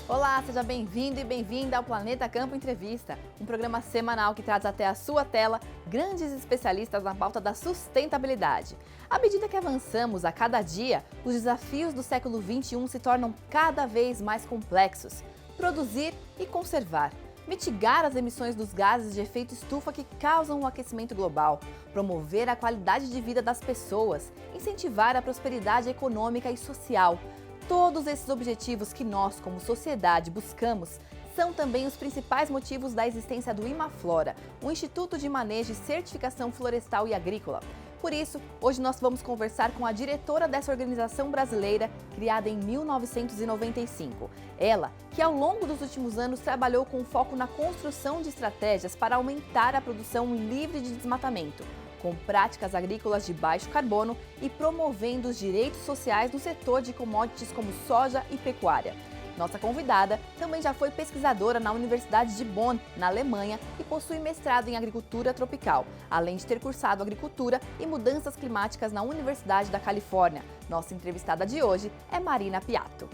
Olá, seja bem-vindo e bem-vinda ao Planeta Campo Entrevista, um programa semanal que traz até a sua tela grandes especialistas na pauta da sustentabilidade. À medida que avançamos a cada dia, os desafios do século XXI se tornam cada vez mais complexos. Produzir e conservar, mitigar as emissões dos gases de efeito estufa que causam o aquecimento global, promover a qualidade de vida das pessoas, incentivar a prosperidade econômica e social. Todos esses objetivos que nós, como sociedade, buscamos são também os principais motivos da existência do Imaflora, um Instituto de Manejo e Certificação Florestal e Agrícola. Por isso, hoje nós vamos conversar com a diretora dessa organização brasileira, criada em 1995. Ela, que ao longo dos últimos anos trabalhou com foco na construção de estratégias para aumentar a produção livre de desmatamento, com práticas agrícolas de baixo carbono e promovendo os direitos sociais no setor de commodities como soja e pecuária. Nossa convidada também já foi pesquisadora na Universidade de Bonn, na Alemanha, e possui mestrado em agricultura tropical, além de ter cursado agricultura e mudanças climáticas na Universidade da Califórnia. Nossa entrevistada de hoje é Marina Piatto.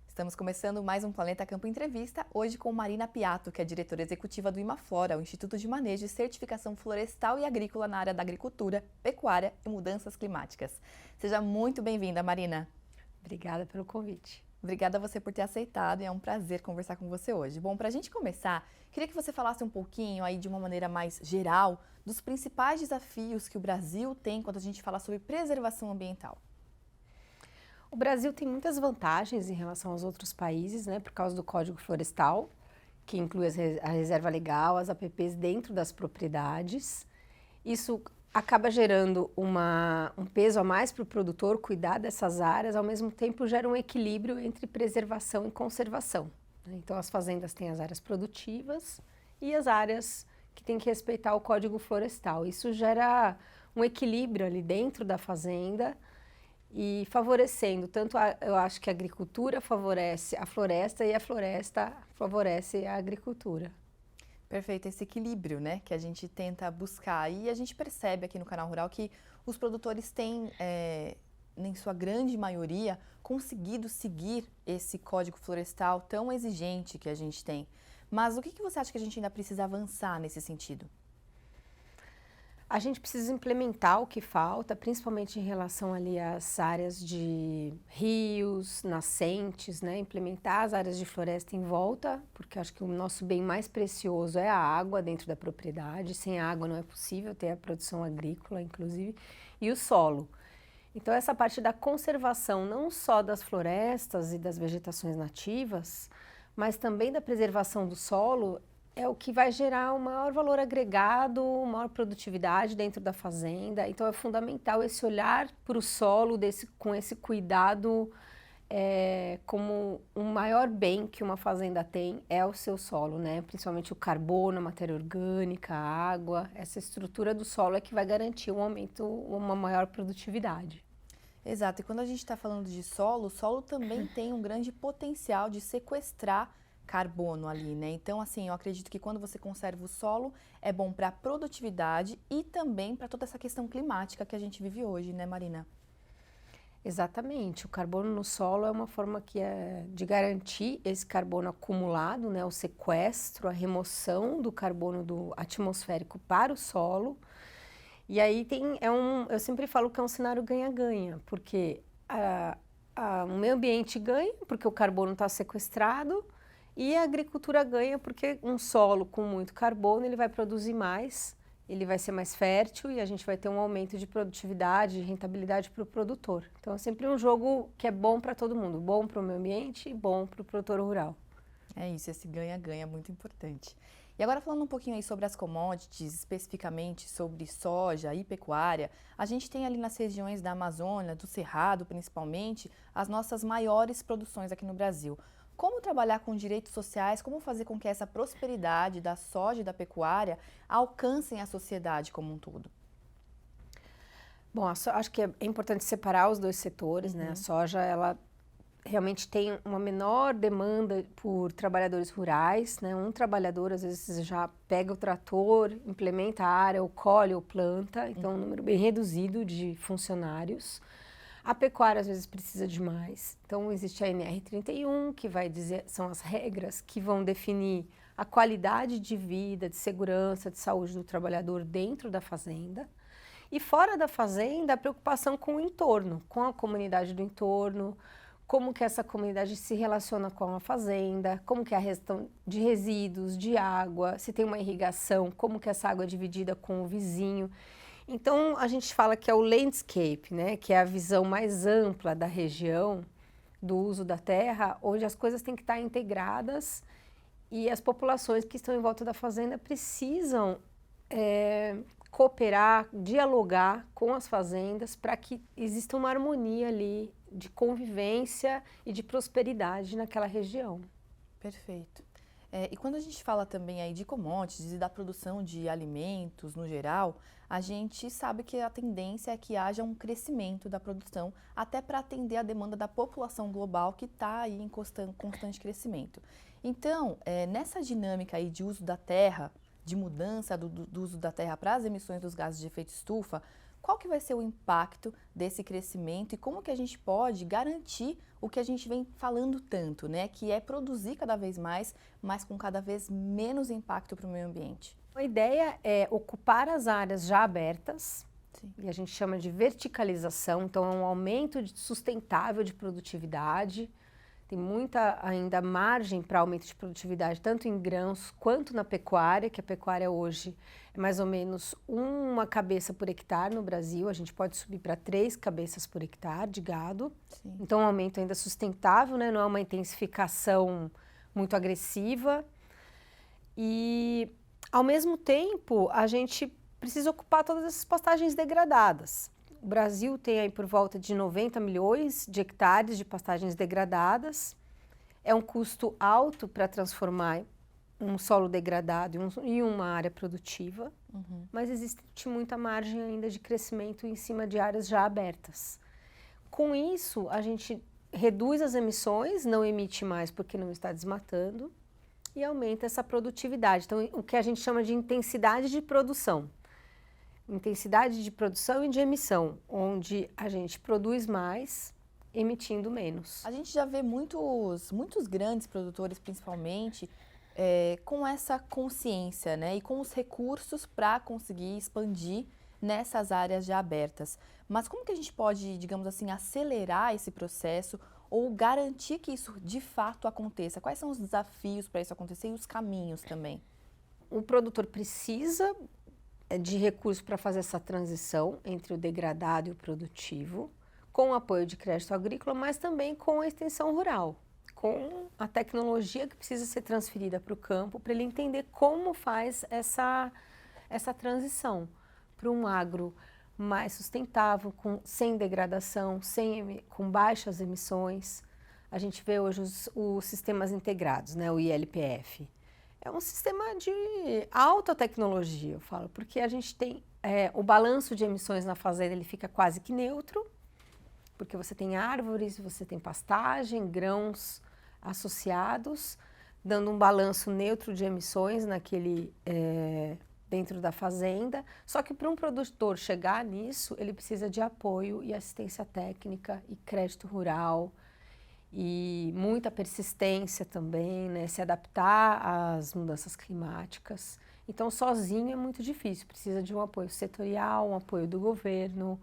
Estamos começando mais um Planeta Campo Entrevista, hoje com Marina Piatto, que é diretora executiva do Imaflora, o Instituto de Manejo e Certificação Florestal e Agrícola na área da agricultura, pecuária e mudanças climáticas. Seja muito bem-vinda, Marina. Obrigada pelo convite. Obrigada a você por ter aceitado e é um prazer conversar com você hoje. Bom, para a gente começar, queria que você falasse um pouquinho aí de uma maneira mais geral dos principais desafios que o Brasil tem quando a gente fala sobre preservação ambiental. O Brasil tem muitas vantagens em relação aos outros países, né, por causa do Código Florestal, que inclui a reserva legal, as APPs dentro das propriedades. Isso acaba gerando um peso a mais para o produtor cuidar dessas áreas, ao mesmo tempo gera um equilíbrio entre preservação e conservação. Então as fazendas têm as áreas produtivas e as áreas que têm que respeitar o Código Florestal. Isso gera um equilíbrio ali dentro da fazenda, e favorecendo, eu acho que a agricultura favorece a floresta e a floresta favorece a agricultura. Perfeito, esse equilíbrio, né, que a gente tenta buscar. E a gente percebe aqui no Canal Rural que os produtores têm, em sua grande maioria, conseguido seguir esse código florestal tão exigente que a gente tem. Mas o que você acha que a gente ainda precisa avançar nesse sentido? A gente precisa implementar o que falta, principalmente em relação ali às áreas de rios, nascentes, né? Implementar as áreas de floresta em volta, porque acho que o nosso bem mais precioso é a água dentro da propriedade. Sem água não é possível ter a produção agrícola, inclusive, e o solo. Então essa parte da conservação não só das florestas e das vegetações nativas, mas também da preservação do solo, é o que vai gerar um maior valor agregado, maior produtividade dentro da fazenda. Então é fundamental esse olhar para o solo com esse cuidado, como o maior bem que uma fazenda tem é o seu solo, né? Principalmente o carbono, a matéria orgânica, a água. Essa estrutura do solo é que vai garantir um aumento, uma maior produtividade. Exato, e quando a gente está falando de solo, o solo também tem um grande potencial de sequestrar carbono ali, né? Então, assim, eu acredito que quando você conserva o solo, é bom para a produtividade e também para toda essa questão climática que a gente vive hoje, né, Marina? Exatamente. O carbono no solo é uma forma de garantir esse carbono acumulado, né? O sequestro, a remoção do carbono atmosférico para o solo. E aí eu sempre falo que é um cenário ganha-ganha, porque o meio ambiente ganha, porque o carbono está sequestrado, e a agricultura ganha porque um solo com muito carbono ele vai produzir mais, ele vai ser mais fértil e a gente vai ter um aumento de produtividade, de rentabilidade para o produtor. Então é sempre um jogo que é bom para todo mundo, bom para o meio ambiente e bom para o produtor rural. É isso, esse ganha-ganha é muito importante. E agora falando um pouquinho aí sobre as commodities, especificamente sobre soja e pecuária, a gente tem ali nas regiões da Amazônia, do Cerrado principalmente, as nossas maiores produções aqui no Brasil. como trabalhar com direitos sociais, como fazer com que essa prosperidade da soja e da pecuária alcancem a sociedade como um todo? Bom, acho que é importante separar os dois setores, né? A soja, ela realmente tem uma menor demanda por trabalhadores rurais, né? Um trabalhador, às vezes, já pega o trator, implementa a área, ou colhe ou planta, então é um número bem reduzido de funcionários. A pecuária, às vezes, precisa de mais. Então, existe a NR31, que vai dizer, são as regras que vão definir a qualidade de vida, de segurança, de saúde do trabalhador dentro da fazenda. E fora da fazenda, a preocupação com o entorno, com a comunidade do entorno, como que essa comunidade se relaciona com a fazenda, como que é a gestão de resíduos, de água, se tem uma irrigação, como que essa água é dividida com o vizinho. Então, a gente fala que é o landscape, né, que é a visão mais ampla da região, do uso da terra, onde as coisas têm que estar integradas e as populações que estão em volta da fazenda precisam cooperar, dialogar com as fazendas para que exista uma harmonia ali de convivência e de prosperidade naquela região. Perfeito. E quando a gente fala também aí de commodities e da produção de alimentos no geral, a gente sabe que a tendência é que haja um crescimento da produção até para atender a demanda da população global que está aí em constante crescimento. Então, nessa dinâmica aí de uso da terra, de mudança do uso da terra para as emissões dos gases de efeito estufa, qual que vai ser o impacto desse crescimento e como que a gente pode garantir o que a gente vem falando tanto, né? Que é produzir cada vez mais, mas com cada vez menos impacto para o meio ambiente. A ideia é ocupar as áreas já abertas, Sim. E a gente chama de verticalização, então é um aumento sustentável de produtividade. Tem muita ainda margem para aumento de produtividade, tanto em grãos quanto na pecuária, que a pecuária hoje é mais ou menos uma cabeça por hectare no Brasil. A gente pode subir para 3 cabeças por hectare de gado. Sim. Então, um aumento ainda sustentável, né? Não é uma intensificação muito agressiva. E, ao mesmo tempo, a gente precisa ocupar todas essas pastagens degradadas. O Brasil tem aí por volta de 90 milhões de hectares de pastagens degradadas. É um custo alto para transformar um solo degradado em uma área produtiva, mas existe muita margem ainda de crescimento em cima de áreas já abertas. Com isso, a gente reduz as emissões, não emite mais porque não está desmatando e aumenta essa produtividade. Então, o que a gente chama de intensidade de produção. Intensidade de produção e de emissão, onde a gente produz mais, emitindo menos. A gente já vê muitos grandes produtores, principalmente, com essa consciência, né? E com os recursos para conseguir expandir nessas áreas já abertas. Mas como que a gente pode, digamos assim, acelerar esse processo ou garantir que isso de fato aconteça? Quais são os desafios para isso acontecer e os caminhos também? O produtor precisa de recursos para fazer essa transição entre o degradado e o produtivo, com o apoio de crédito agrícola, mas também com a extensão rural, com a tecnologia que precisa ser transferida para o campo, para ele entender como faz essa transição para um agro mais sustentável, sem degradação, com baixas emissões. A gente vê hoje os sistemas integrados, né, o ILPF. É um sistema de alta tecnologia, eu falo, porque a gente tem o balanço de emissões na fazenda, ele fica quase que neutro, porque você tem árvores, você tem pastagem, grãos associados, dando um balanço neutro de emissões dentro da fazenda. Só que para um produtor chegar nisso, ele precisa de apoio e assistência técnica e crédito rural, e muita persistência também, né? Se adaptar às mudanças climáticas. Então, sozinho é muito difícil, precisa de um apoio setorial, um apoio do governo,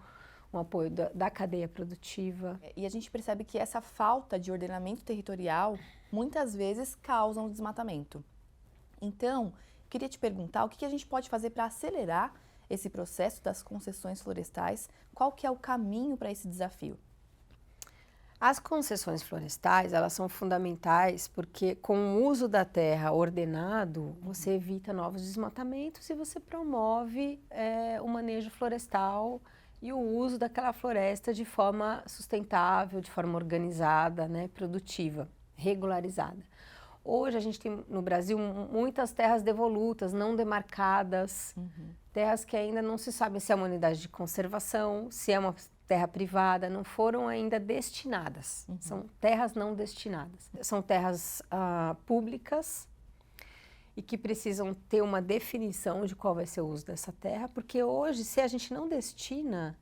um apoio da cadeia produtiva. E a gente percebe que essa falta de ordenamento territorial muitas vezes causa um desmatamento. Então, queria te perguntar o que a gente pode fazer para acelerar esse processo das concessões florestais, qual que é o caminho para esse desafio? As concessões florestais, elas são fundamentais porque com o uso da terra ordenado, você evita novos desmatamentos e você promove o manejo florestal e o uso daquela floresta de forma sustentável, de forma organizada, né, produtiva. regularizada. Hoje a gente tem no Brasil muitas terras devolutas, não demarcadas, terras que ainda não se sabe se é uma unidade de conservação, se é uma terra privada, não foram ainda destinadas. São terras não destinadas. São terras públicas e que precisam ter uma definição de qual vai ser o uso dessa terra, porque hoje, se a gente não destina,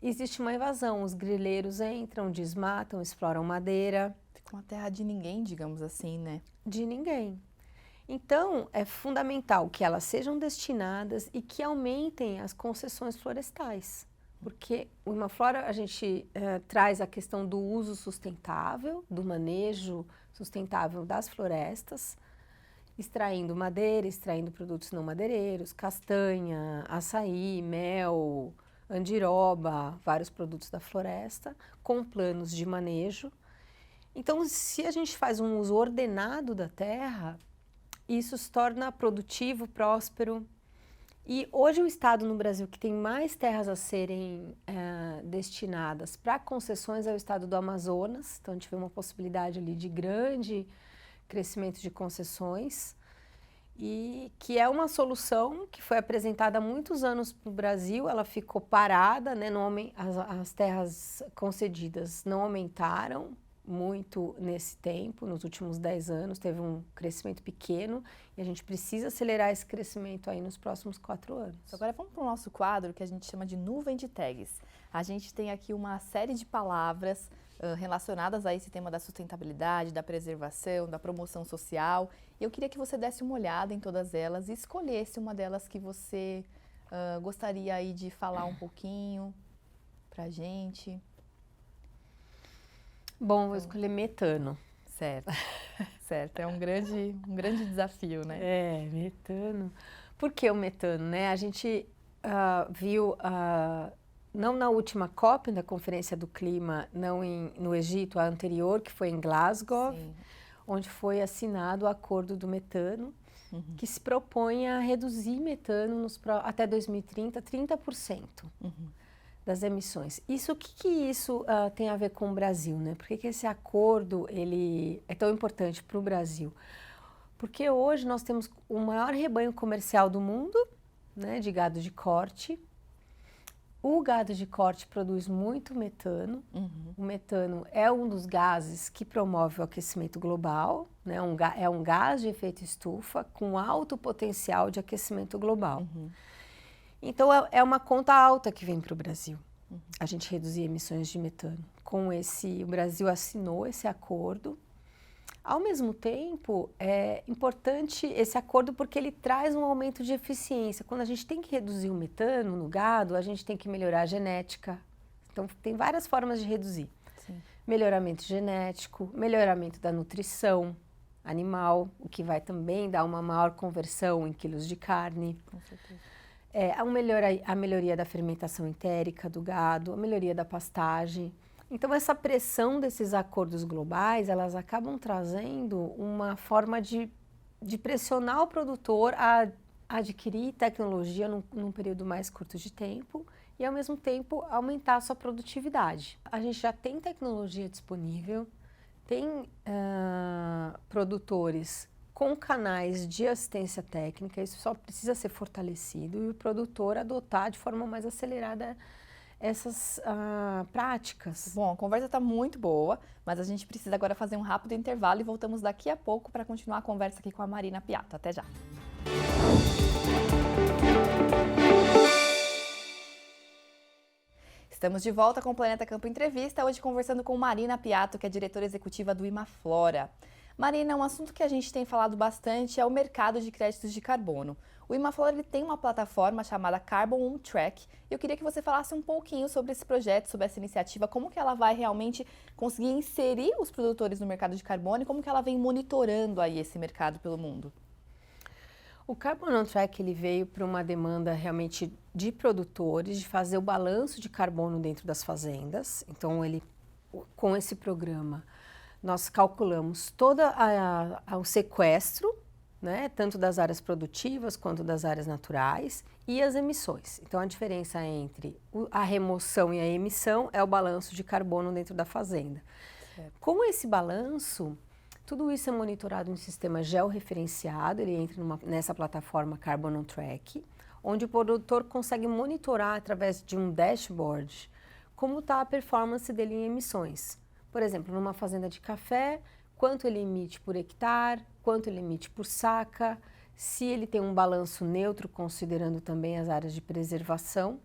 existe uma invasão. Os grileiros entram, desmatam, exploram madeira. Fica uma terra de ninguém, digamos assim, né? De ninguém. Então, é fundamental que elas sejam destinadas e que aumentem as concessões florestais. Porque o Imaflora, a gente traz a questão do uso sustentável, do manejo sustentável das florestas, extraindo madeira, extraindo produtos não madeireiros, castanha, açaí, mel, andiroba, vários produtos da floresta, com planos de manejo. Então, se a gente faz um uso ordenado da terra, isso se torna produtivo, próspero. E hoje o estado no Brasil que tem mais terras a serem destinadas para concessões é o estado do Amazonas. Então, a gente vê uma possibilidade ali de grande crescimento de concessões e que é uma solução que foi apresentada há muitos anos para o Brasil. Ela ficou parada, né? As terras concedidas não aumentaram muito nesse tempo, nos últimos 10 anos, teve um crescimento pequeno e a gente precisa acelerar esse crescimento aí nos próximos 4 anos. Agora vamos para o nosso quadro que a gente chama de nuvem de tags. A gente tem aqui uma série de palavras relacionadas a esse tema da sustentabilidade, da preservação, da promoção social. E eu queria que você desse uma olhada em todas elas e escolhesse uma delas que você gostaria aí de falar um pouquinho para a gente. Bom, vou escolher metano. Certo, certo. É um grande desafio, né? É, metano. Por que o metano, né? A gente viu, não na última COP, da Conferência do Clima, não no Egito, a anterior, que foi em Glasgow, sim, onde foi assinado o acordo do metano, que se propõe a reduzir metano até 2030, 30%. Das emissões. O que isso tem a ver com o Brasil, né? Por que esse acordo ele é tão importante para o Brasil? Porque hoje nós temos o maior rebanho comercial do mundo, né, de gado de corte. O gado de corte produz muito metano. O metano é um dos gases que promove o aquecimento global, né? É um gás de efeito estufa com alto potencial de aquecimento global. Então, é uma conta alta que vem para o Brasil, a gente reduzir emissões de metano. O Brasil assinou esse acordo. Ao mesmo tempo, é importante esse acordo porque ele traz um aumento de eficiência. Quando a gente tem que reduzir o metano no gado, a gente tem que melhorar a genética. Então, tem várias formas de reduzir. Sim. Melhoramento genético, melhoramento da nutrição animal, o que vai também dar uma maior conversão em quilos de carne. Com certeza. A melhoria da fermentação entérica do gado, a melhoria da pastagem. Então, essa pressão desses acordos globais, elas acabam trazendo uma forma de pressionar o produtor a adquirir tecnologia num período mais curto de tempo e, ao mesmo tempo, aumentar a sua produtividade. A gente já tem tecnologia disponível, tem produtores com canais de assistência técnica, isso só precisa ser fortalecido e o produtor adotar de forma mais acelerada essas práticas. Bom, a conversa está muito boa, mas a gente precisa agora fazer um rápido intervalo e voltamos daqui a pouco para continuar a conversa aqui com a Marina Piatto. Até já! Estamos de volta com o Planeta Campo Entrevista, hoje conversando com Marina Piatto, que é diretora executiva do Imaflora. Marina, um assunto que a gente tem falado bastante é o mercado de créditos de carbono. O Imaflora ele tem uma plataforma chamada Carbon On Track e eu queria que você falasse um pouquinho sobre esse projeto, sobre essa iniciativa, como que ela vai realmente conseguir inserir os produtores no mercado de carbono e como que ela vem monitorando aí esse mercado pelo mundo. O Carbon On Track ele veio para uma demanda realmente de produtores, de fazer o balanço de carbono dentro das fazendas. Então, com esse programa, nós calculamos todo o sequestro, né, tanto das áreas produtivas quanto das áreas naturais e as emissões. Então, a diferença entre a remoção e a emissão é o balanço de carbono dentro da fazenda. Certo. Com esse balanço, tudo isso é monitorado em um sistema georreferenciado, ele entra nessa plataforma Carbon on Track, onde o produtor consegue monitorar através de um dashboard como está a performance dele em emissões. Por exemplo, numa fazenda de café, quanto ele emite por hectare, quanto ele emite por saca, se ele tem um balanço neutro, considerando também as áreas de preservação.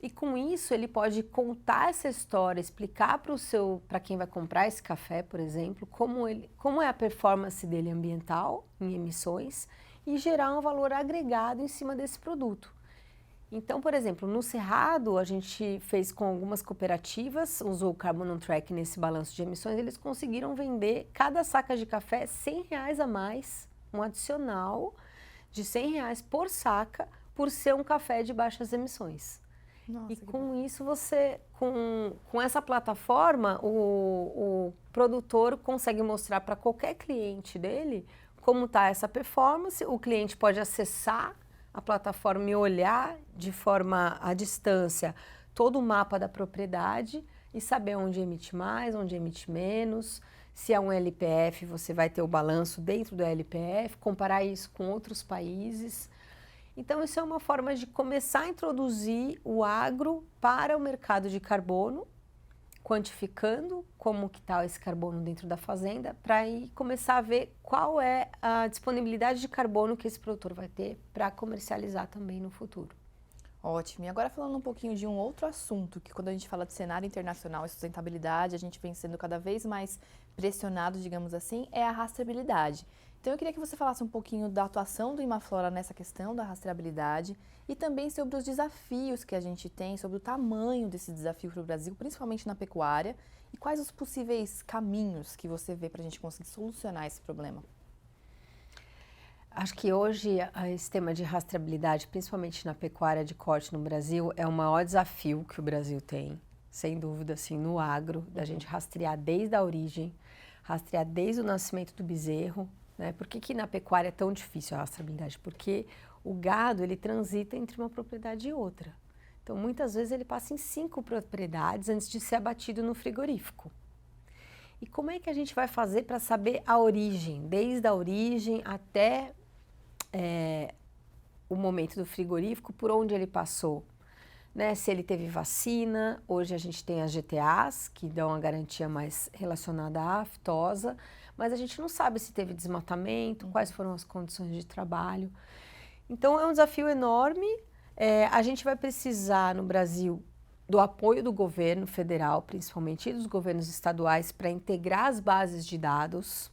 E com isso ele pode contar essa história, explicar para quem vai comprar esse café, por exemplo, como é a performance dele ambiental em emissões e gerar um valor agregado em cima desse produto. Então, por exemplo, no Cerrado, a gente fez com algumas cooperativas, usou o Carbon on Track nesse balanço de emissões, eles conseguiram vender cada saca de café R$100 a mais, um adicional de R$100 por saca, por ser um café de baixas emissões. Nossa, E com isso, com essa plataforma, o produtor consegue mostrar para qualquer cliente dele como está essa performance, o cliente pode acessar a plataforma e olhar de forma à distância todo o mapa da propriedade e saber onde emite mais, onde emite menos. Se é um LPF, você vai ter o balanço dentro do LPF, comparar isso com outros países. Então, isso é uma forma de começar a introduzir o agro para o mercado de carbono, quantificando como que está esse carbono dentro da fazenda, para aí começar a ver qual é a disponibilidade de carbono que esse produtor vai ter para comercializar também no futuro. Ótimo. E agora falando um pouquinho de um outro assunto, que quando a gente fala de cenário internacional e sustentabilidade, a gente vem sendo cada vez mais pressionado, digamos assim, é a rastreabilidade. Então eu queria que você falasse um pouquinho da atuação do Imaflora nessa questão da rastreabilidade e também sobre os desafios que a gente tem, sobre o tamanho desse desafio para o Brasil, principalmente na pecuária, e quais os possíveis caminhos que você vê para a gente conseguir solucionar esse problema. Acho que hoje esse tema de rastreabilidade, principalmente na pecuária de corte no Brasil, é o maior desafio que o Brasil tem, sem dúvida, assim, no agro, da gente rastrear desde a origem, rastrear desde o nascimento do bezerro, né? Por que na pecuária é tão difícil a rastreabilidade? Porque o gado, ele transita entre uma propriedade e outra. Então, muitas vezes ele passa em 5 propriedades antes de ser abatido no frigorífico. E como é que a gente vai fazer para saber a origem, desde a origem até o momento do frigorífico, por onde ele passou? Né? Se ele teve vacina, hoje a gente tem as GTAs, que dão uma garantia mais relacionada à aftosa, mas a gente não sabe se teve desmatamento, quais foram as condições de trabalho. Então é um desafio enorme, a gente vai precisar no Brasil do apoio do governo federal, principalmente, e dos governos estaduais para integrar as bases de dados.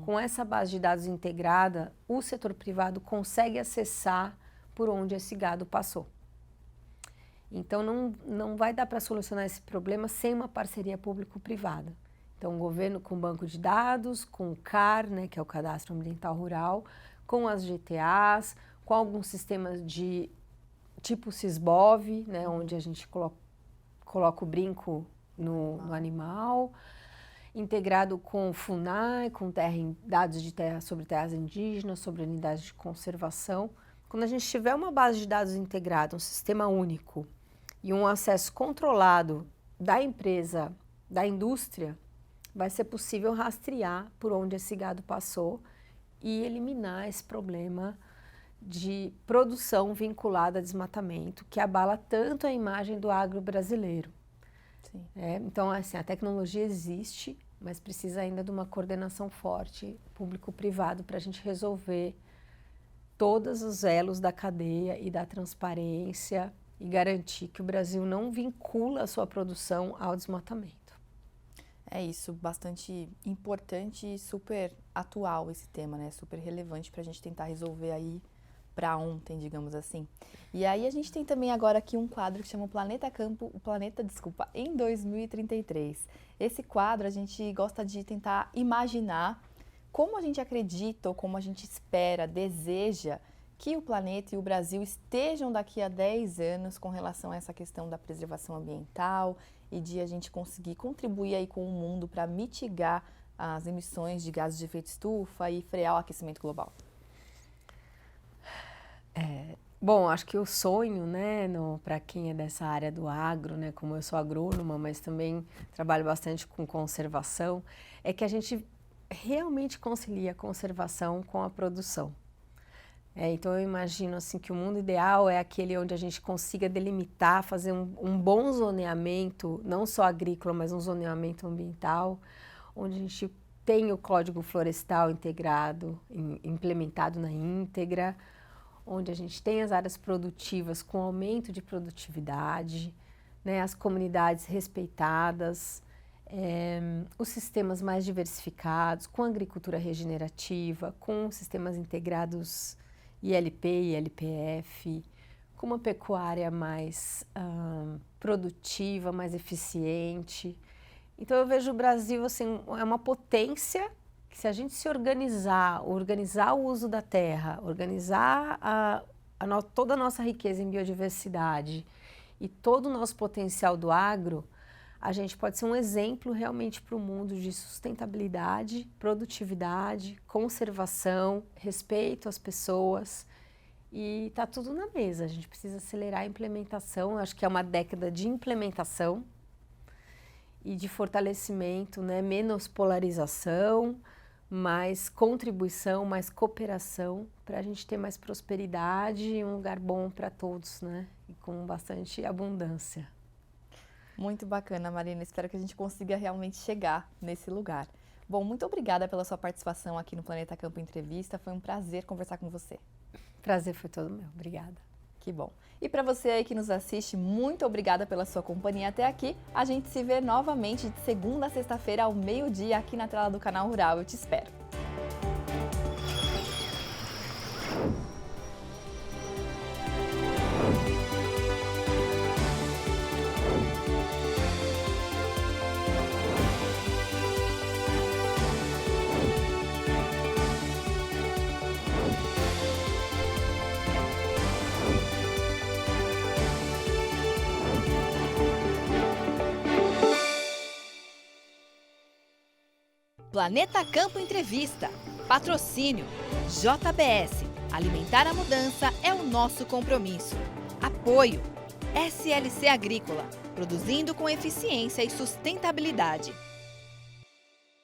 Com essa base de dados integrada, o setor privado consegue acessar por onde esse gado passou. Então, não vai dar para solucionar esse problema sem uma parceria público-privada. Então, o governo com o banco de dados, com o CAR, né, que é o Cadastro Ambiental Rural, com as GTAs, com alguns sistemas de tipo SISBOV, né, onde a gente coloca o brinco no animal, integrado com o FUNAI, com dados de terra sobre terras indígenas, sobre unidades de conservação. Quando a gente tiver uma base de dados integrada, um sistema único e um acesso controlado da empresa, da indústria, vai ser possível rastrear por onde esse gado passou e eliminar esse problema de produção vinculada a desmatamento, que abala tanto a imagem do agro brasileiro. Sim. Então, assim, a tecnologia existe, mas precisa ainda de uma coordenação forte, público-privado, para a gente resolver todos os elos da cadeia e da transparência e garantir que o Brasil não vincula a sua produção ao desmatamento. É isso, bastante importante e super atual esse tema, né? Super relevante para a gente tentar resolver aí para ontem, digamos assim. E aí a gente tem também agora aqui um quadro que chama o Planeta em 2033. Esse quadro a gente gosta de tentar imaginar como a gente acredita ou como a gente espera, deseja que o planeta e o Brasil estejam daqui a 10 anos com relação a essa questão da preservação ambiental e de a gente conseguir contribuir aí com o mundo para mitigar as emissões de gases de efeito estufa e frear o aquecimento global. Bom, acho que o sonho, né, para quem é dessa área do agro, né, como eu sou agrônoma, mas também trabalho bastante com conservação, é que a gente realmente concilie a conservação com a produção. Então eu imagino assim que o mundo ideal é aquele onde a gente consiga delimitar, fazer um bom zoneamento, não só agrícola, mas um zoneamento ambiental, onde a gente tem o Código Florestal integrado, implementado na íntegra, onde a gente tem as áreas produtivas com aumento de produtividade, né, as comunidades respeitadas, os sistemas mais diversificados, com agricultura regenerativa, com sistemas integrados ILP e ILPF, com uma pecuária mais produtiva, mais eficiente. Então eu vejo o Brasil assim, é uma potência que, se a gente se organizar o uso da terra, organizar toda a nossa riqueza em biodiversidade e todo o nosso potencial do agro, a gente pode ser um exemplo realmente para o mundo de sustentabilidade, produtividade, conservação, respeito às pessoas, e está tudo na mesa. A gente precisa acelerar a implementação. Eu acho que é uma década de implementação e de fortalecimento, né? Menos polarização, mais contribuição, mais cooperação, para a gente ter mais prosperidade e um lugar bom para todos, né? E com bastante abundância. Muito bacana, Marina. Espero que a gente consiga realmente chegar nesse lugar. Bom, muito obrigada pela sua participação aqui no Planeta Campo Entrevista. Foi um prazer conversar com você. Prazer foi todo meu. Obrigada. Que bom. E para você aí que nos assiste, muito obrigada pela sua companhia até aqui. A gente se vê novamente de segunda a sexta-feira ao meio-dia aqui na tela do Canal Rural. Eu te espero. Planeta Campo Entrevista. Patrocínio JBS. Alimentar a mudança é o nosso compromisso. Apoio SLC Agrícola. Produzindo com eficiência e sustentabilidade.